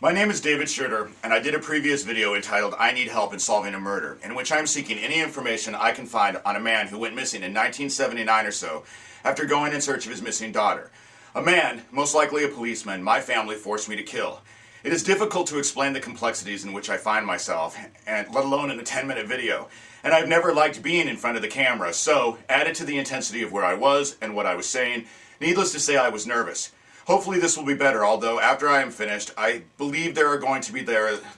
My name is David Schurter, and I did a previous video entitled I Need Help in Solving a Murder, in which I am seeking any information I can find on a man who went missing in 1979 or so after going in search of his missing daughter. A man, most likely a policeman, my family forced me to kill. It is difficult to explain the complexities in which I find myself, and let alone in a 10-minute video, and I've never liked being in front of the camera, so, added to the intensity of where I was and what I was saying, needless to say I was nervous. Hopefully this will be better, although after I am finished, I believe there are going to be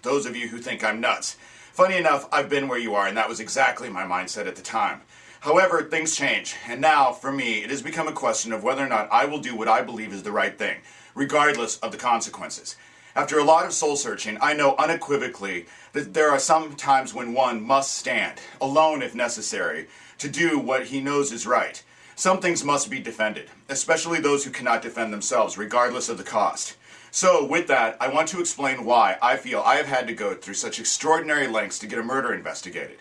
those of you who think I'm nuts. Funny enough, I've been where you are, and that was exactly my mindset at the time. However, things change, and now, for me, it has become a question of whether or not I will do what I believe is the right thing, regardless of the consequences. After a lot of soul-searching, I know unequivocally that there are some times when one must stand, alone if necessary, to do what he knows is right. Some things must be defended, especially those who cannot defend themselves, regardless of the cost. So, with that, I want to explain why I feel I have had to go through such extraordinary lengths to get a murder investigated.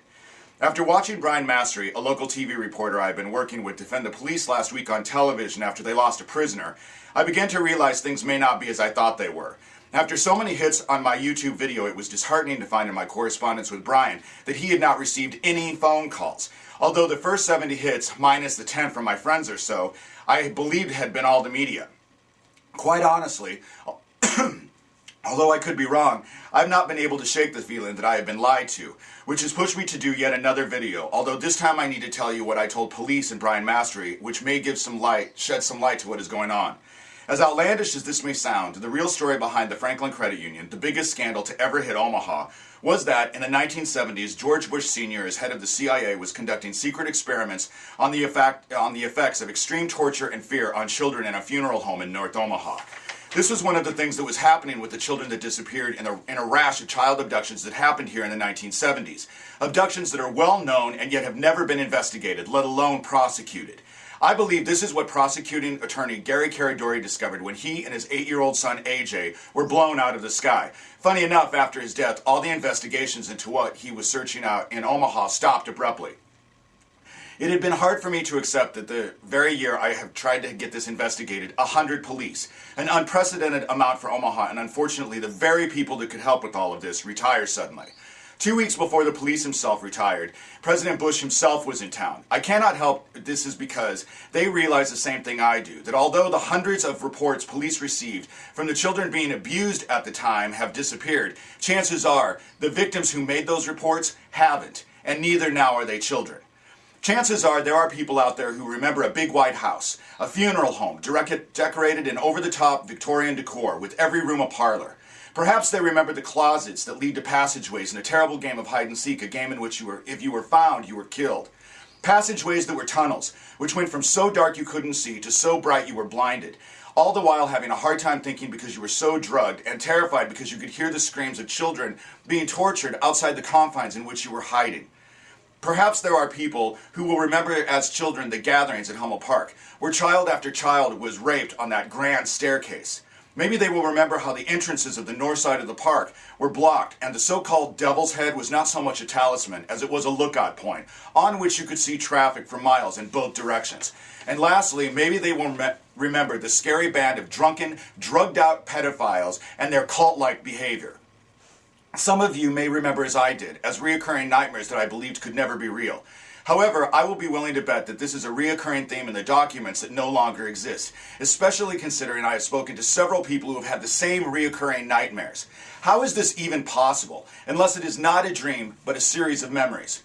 After watching Brian Mastery, a local TV reporter I've been working with, defend the police last week on television after they lost a prisoner, I began to realize things may not be as I thought they were. After so many hits on my YouTube video, it was disheartening to find in my correspondence with Brian that he had not received any phone calls. Although the first 70 hits, minus the 10 from my friends or so, I believed had been all the media. Quite honestly, although I could be wrong, I've not been able to shake the feeling that I have been lied to, which has pushed me to do yet another video, although this time I need to tell you what I told police and Brian Mastery, which may shed some light to what is going on. As outlandish as this may sound, the real story behind the Franklin Credit Union, the biggest scandal to ever hit Omaha, was that in the 1970s, George Bush Sr., as head of the CIA, was conducting secret experiments on the effects of extreme torture and fear on children in a funeral home in North Omaha. This was one of the things that was happening with the children that disappeared in a rash of child abductions that happened here in the 1970s. Abductions that are well known and yet have never been investigated, let alone prosecuted. I believe this is what prosecuting attorney Gary Caradori discovered when he and his 8-year-old son AJ were blown out of the sky. Funny enough, after his death, all the investigations into what he was searching out in Omaha stopped abruptly. It had been hard for me to accept that the very year I have tried to get this investigated, 100 police, an unprecedented amount for Omaha, and unfortunately the very people that could help with all of this retire suddenly. 2 weeks before the police himself retired, President Bush himself was in town. I cannot help this is because they realize the same thing I do, that although the hundreds of reports police received from the children being abused at the time have disappeared, chances are the victims who made those reports haven't, and neither now are they children. Chances are there are people out there who remember a big white house, a funeral home decorated in over-the-top Victorian decor with every room a parlor. Perhaps they remember the closets that lead to passageways in a terrible game of hide-and-seek, a game in which if you were found, you were killed. Passageways that were tunnels, which went from so dark you couldn't see to so bright you were blinded, all the while having a hard time thinking because you were so drugged and terrified because you could hear the screams of children being tortured outside the confines in which you were hiding. Perhaps there are people who will remember as children the gatherings at Hummel Park, where child after child was raped on that grand staircase. Maybe they will remember how the entrances of the north side of the park were blocked and the so-called Devil's Head was not so much a talisman as it was a lookout point on which you could see traffic for miles in both directions. And lastly, maybe they will remember the scary band of drunken, drugged-out pedophiles and their cult-like behavior. Some of you may remember, as I did, as reoccurring nightmares that I believed could never be real. However, I will be willing to bet that this is a reoccurring theme in the documents that no longer exist, especially considering I have spoken to several people who have had the same reoccurring nightmares. How is this even possible, unless it is not a dream, but a series of memories?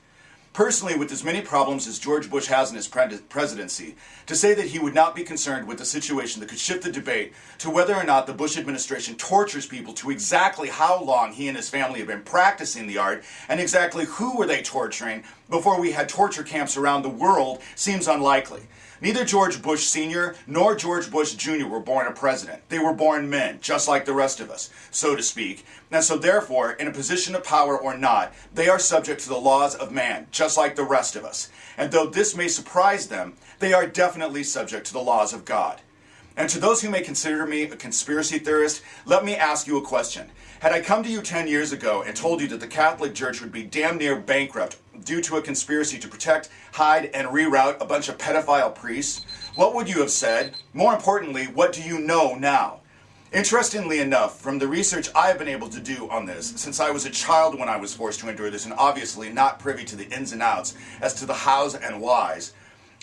Personally, with as many problems as George Bush has in his presidency, to say that he would not be concerned with a situation that could shift the debate to whether or not the Bush administration tortures people to exactly how long he and his family have been practicing the art and exactly who were they torturing before we had torture camps around the world seems unlikely. Neither George Bush Sr. nor George Bush Jr. were born a president. They were born men, just like the rest of us, so to speak. And so therefore, in a position of power or not, they are subject to the laws of man, just like the rest of us. And though this may surprise them, they are definitely subject to the laws of God. And to those who may consider me a conspiracy theorist, let me ask you a question. Had I come to you 10 years ago and told you that the Catholic Church would be damn near bankrupt due to a conspiracy to protect, hide, and reroute a bunch of pedophile priests, what would you have said? More importantly, what do you know now? Interestingly enough, from the research I have been able to do on this, since I was a child when I was forced to endure this and obviously not privy to the ins and outs as to the hows and whys,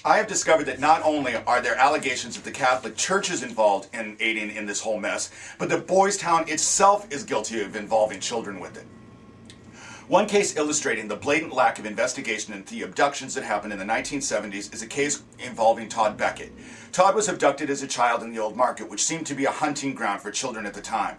I have discovered that not only are there allegations that the Catholic Church is involved in aiding in this whole mess, but that Boys Town itself is guilty of involving children with it. One case illustrating the blatant lack of investigation into the abductions that happened in the 1970s is a case involving Todd Beckett. Todd was abducted as a child in the Old Market, which seemed to be a hunting ground for children at the time.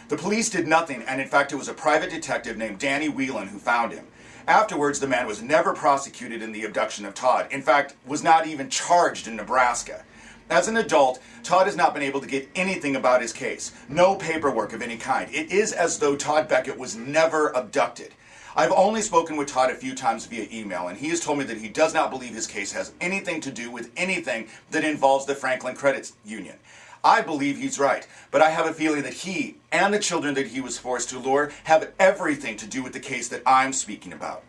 The police did nothing, and in fact it was a private detective named Danny Whelan who found him. Afterwards, the man was never prosecuted in the abduction of Todd. In fact, was not even charged in Nebraska. As an adult, Todd has not been able to get anything about his case. No paperwork of any kind. It is as though Todd Beckett was never abducted. I've only spoken with Todd a few times via email, and he has told me that he does not believe his case has anything to do with anything that involves the Franklin Credit Union. I believe he's right, but I have a feeling that he and the children that he was forced to lure have everything to do with the case that I'm speaking about.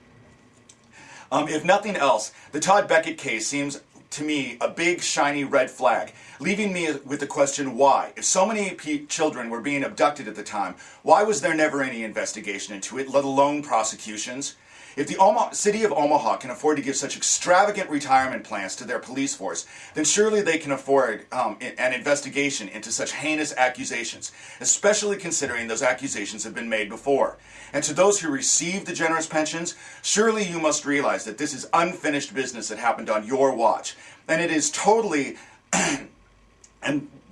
If nothing else, the Todd Beckett case seems to me a big shiny red flag, leaving me with the question why. If so many children were being abducted at the time, why was there never any investigation into it, let alone prosecutions? If the city of Omaha can afford to give such extravagant retirement plans to their police force, then surely they can afford an investigation into such heinous accusations, especially considering those accusations have been made before. And to those who receive the generous pensions, surely you must realize that this is unfinished business that happened on your watch. And it is totally...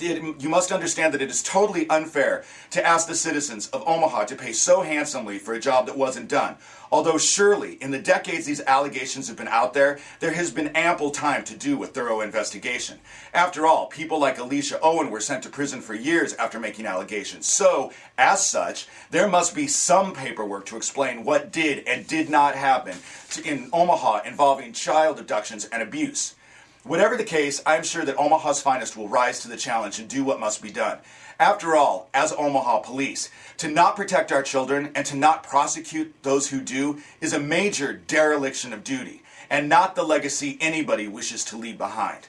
you must understand that it is totally unfair to ask the citizens of Omaha to pay so handsomely for a job that wasn't done. Although surely, in the decades these allegations have been out there has been ample time to do a thorough investigation. After all, people like Alicia Owen were sent to prison for years after making allegations. So, as such, there must be some paperwork to explain what did and did not happen in Omaha involving child abductions and abuse. Whatever the case, I am sure that Omaha's finest will rise to the challenge and do what must be done. After all, as Omaha police, to not protect our children and to not prosecute those who do is a major dereliction of duty, and not the legacy anybody wishes to leave behind.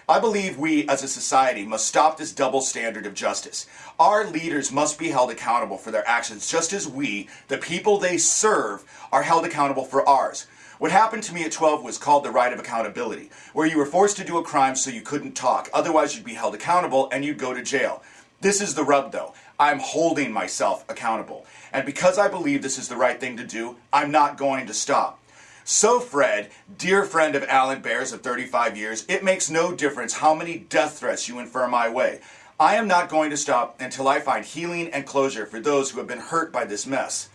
I believe we as a society must stop this double standard of justice. Our leaders must be held accountable for their actions, just as we, the people they serve, are held accountable for ours. What happened to me at 12 was called the right of accountability, where you were forced to do a crime so you couldn't talk. Otherwise, you'd be held accountable and you'd go to jail. This is the rub, though. I'm holding myself accountable. And because I believe this is the right thing to do, I'm not going to stop. So, Fred, dear friend of Alan Bears of 35 years, it makes no difference how many death threats you infer my way. I am not going to stop until I find healing and closure for those who have been hurt by this mess.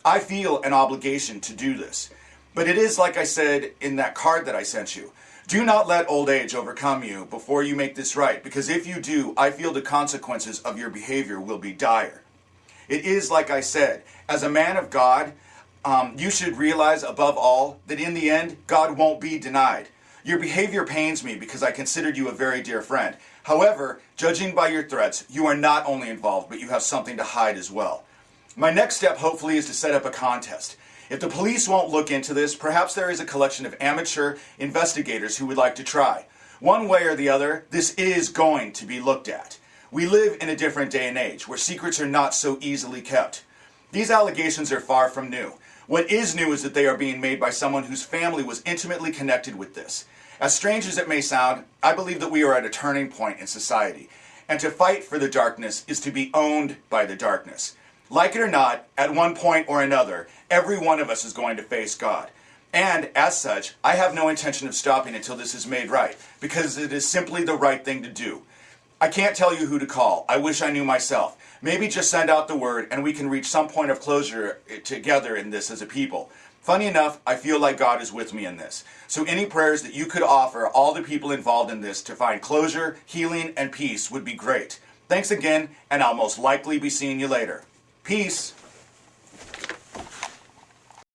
I feel an obligation to do this. But it is like I said in that card that I sent you. Do not let old age overcome you before you make this right, because if you do, I feel the consequences of your behavior will be dire. It is like I said, as a man of God, you should realize above all that in the end, God won't be denied. Your behavior pains me because I considered you a very dear friend. However, judging by your threats, you are not only involved, but you have something to hide as well. My next step, hopefully, is to set up a contest. If the police won't look into this, perhaps there is a collection of amateur investigators who would like to try. One way or the other, this is going to be looked at. We live in a different day and age, where secrets are not so easily kept. These allegations are far from new. What is new is that they are being made by someone whose family was intimately connected with this. As strange as it may sound, I believe that we are at a turning point in society. And to fight for the darkness is to be owned by the darkness. Like it or not, at one point or another, every one of us is going to face God. And, as such, I have no intention of stopping until this is made right, because it is simply the right thing to do. I can't tell you who to call. I wish I knew myself. Maybe just send out the word and we can reach some point of closure together in this as a people. Funny enough, I feel like God is with me in this. So any prayers that you could offer all the people involved in this to find closure, healing, and peace would be great. Thanks again, and I'll most likely be seeing you later. Peace.